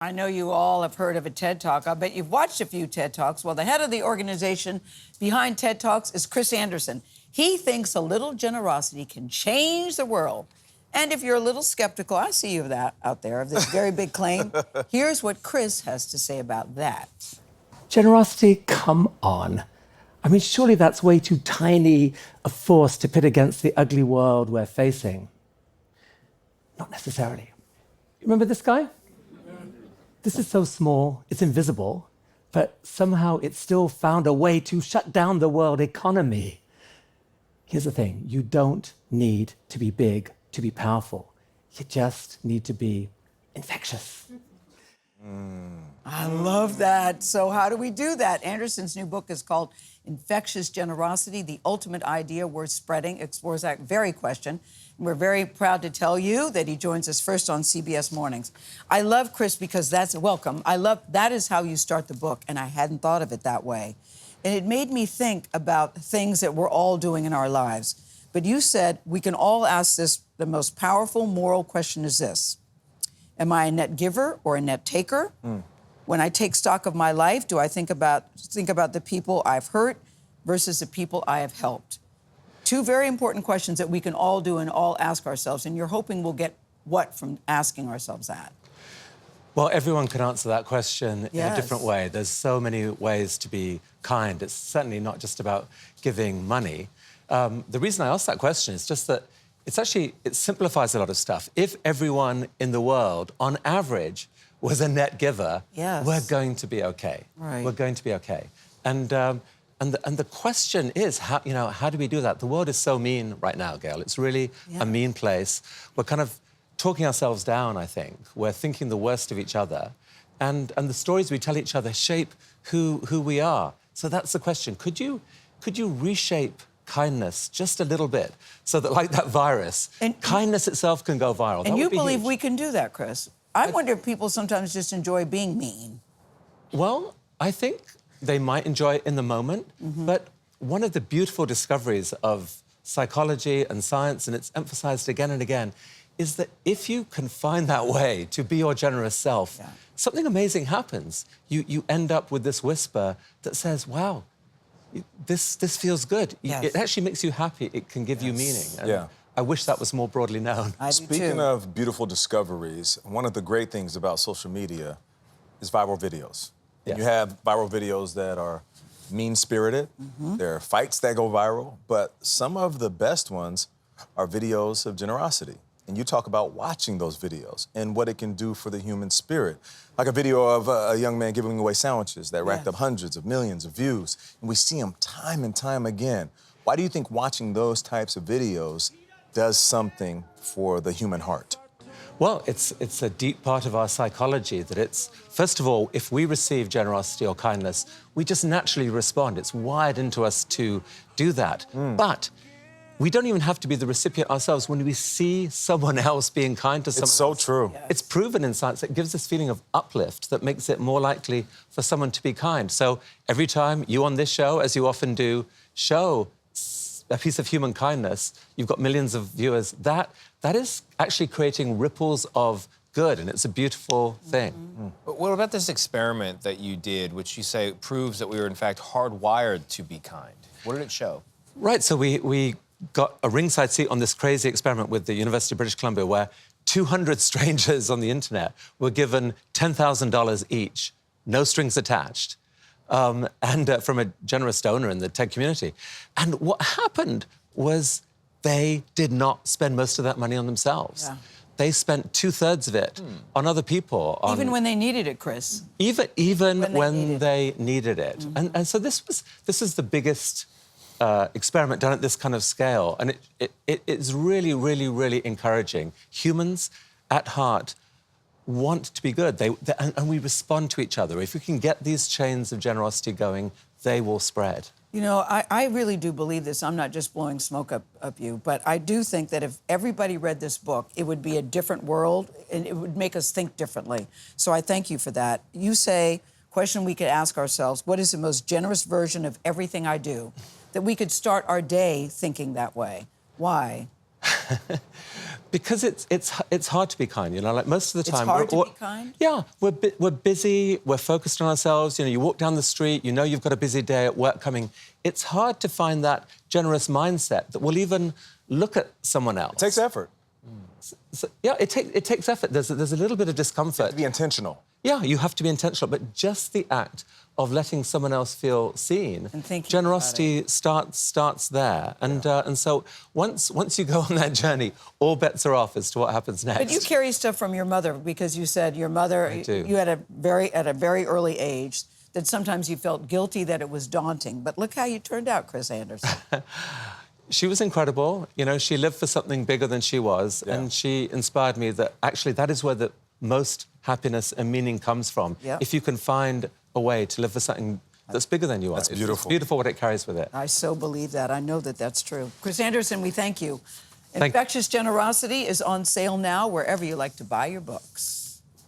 I know you all have heard of a TED Talk. I bet you've watched a few TED Talks. Well, the head of the organization behind TED Talks is Chris Anderson. He thinks a little generosity can change the world. And if you're a little skeptical, I see you out there, of this very big claim. Here's what Chris has to say about that. Generosity, come on. I mean, surely that's way too tiny a force to pit against the ugly world we're facing. Not necessarily. Remember this guy? This is so small, it's invisible, but somehow it still found a way to shut down the world economy. Here's the thing, you don't need to be big to be powerful. You just need to be infectious. I love that. So how do we do that? Anderson's new book is called Infectious Generosity, The Ultimate Idea Worth Spreading, explores that very question. And we're very proud to tell you that he joins us first on CBS Mornings. I love Chris because that is how you start the book, and I hadn't thought of it that way. And it made me think about things that we're all doing in our lives. But you said we can all ask this, the most powerful moral question is this: am I a net giver or a net taker? When I take stock of my life, do I think about the people I've hurt versus the people I have helped? Two very important questions that we can all do and all ask ourselves. And you're hoping we'll get what from asking ourselves that? Well, everyone can answer that question in a different Yes. way. There's so many ways to be kind. It's certainly not just about giving money. The reason I ask that question is just that it simplifies a lot of stuff. If everyone in the world, on average, was a net giver, Yes. we're going to be okay. Right. We're going to be okay. And the question is, how do we do that? The world is so mean right now, Gayle. It's really a mean place. We're kind of talking ourselves down, I think. We're thinking the worst of each other. And the stories we tell each other shape who we are. So that's the question. Could you reshape kindness just a little bit so that, like that virus, kindness itself can go viral? And you believe huge. we can do that, Chris? I wonder if people sometimes just enjoy being mean. Well, I think they might enjoy it in the moment, but one of the beautiful discoveries of psychology and science, and it's emphasized again and again, is that if you can find that way to be your generous self, something amazing happens. You end up with this whisper that says, wow, this feels good. Yes. It actually makes you happy. It can give you meaning. And I wish that was more broadly known. I do Speaking too. of beautiful discoveries, one of the great things about social media is viral videos. And you have viral videos that are mean-spirited. There are fights that go viral, but some of the best ones are videos of generosity. And you talk about watching those videos and what it can do for the human spirit. Like a video of a young man giving away sandwiches that racked up hundreds of millions of views. And we see them time and time again. Why do you think watching those types of videos does something for the human heart? Well, it's a deep part of our psychology that it's, first of all, if we receive generosity or kindness, we just naturally respond. It's wired into us to do that. But we don't even have to be the recipient ourselves. When we see someone else being kind to someone It's so else, true. it's proven in science. It gives this feeling of uplift that makes it more likely for someone to be kind. So every time you on this show, as you often do, show a piece of human kindness, you've got millions of viewers. That is actually creating ripples of good, and it's a beautiful thing. But what about this experiment that you did, which you say proves that we were in fact hardwired to be kind? What did it show? Right, so we got a ringside seat on this crazy experiment with the University of British Columbia where 200 strangers on the internet were given $10,000 each, no strings attached, and from a generous donor in the TED community. And what happened was they did not spend most of that money on themselves. They spent 2/3 of it on other people. Even when they needed it, Chris. Even when they needed it. And so this is the biggest experiment done at this kind of scale. And it is really, really, really encouraging. Humans at heart want to be good. And we respond to each other. If we can get these chains of generosity going, they will spread. You know, I really do believe this. I'm not just blowing smoke up you, but I do think that if everybody read this book, it would be a different world and it would make us think differently. So I thank you for that. You say, question we could ask ourselves, what is the most generous version of everything I do? That we could start our day thinking that way. Why? Because it's hard to be kind, you know. Like most of the time, It's hard to be kind? Yeah, we're busy. We're focused on ourselves. You know, you walk down the street. You know, you've got a busy day at work coming. It's hard to find that generous mindset that will even look at someone else. It takes effort. So, yeah, it takes effort. There's a little bit of discomfort. To be intentional. Yeah, you have to be intentional, but just the act of letting someone else feel seen, and thinking generosity starts there, and so once you go on that journey, all bets are off as to what happens next. But you carry stuff from your mother because you said your mother, you had at a very early age that sometimes you felt guilty that it was daunting. But look how you turned out, Chris Anderson. She was incredible. You know, she lived for something bigger than she was, and she inspired me that actually that is where the most happiness and meaning comes from. Yep. If you can find a way to live for something that's bigger than you are. That's beautiful. It's beautiful what it carries with it. I so believe that. I know that that's true. Chris Anderson, we thank you. Infectious Generosity is on sale now wherever you like to buy your books.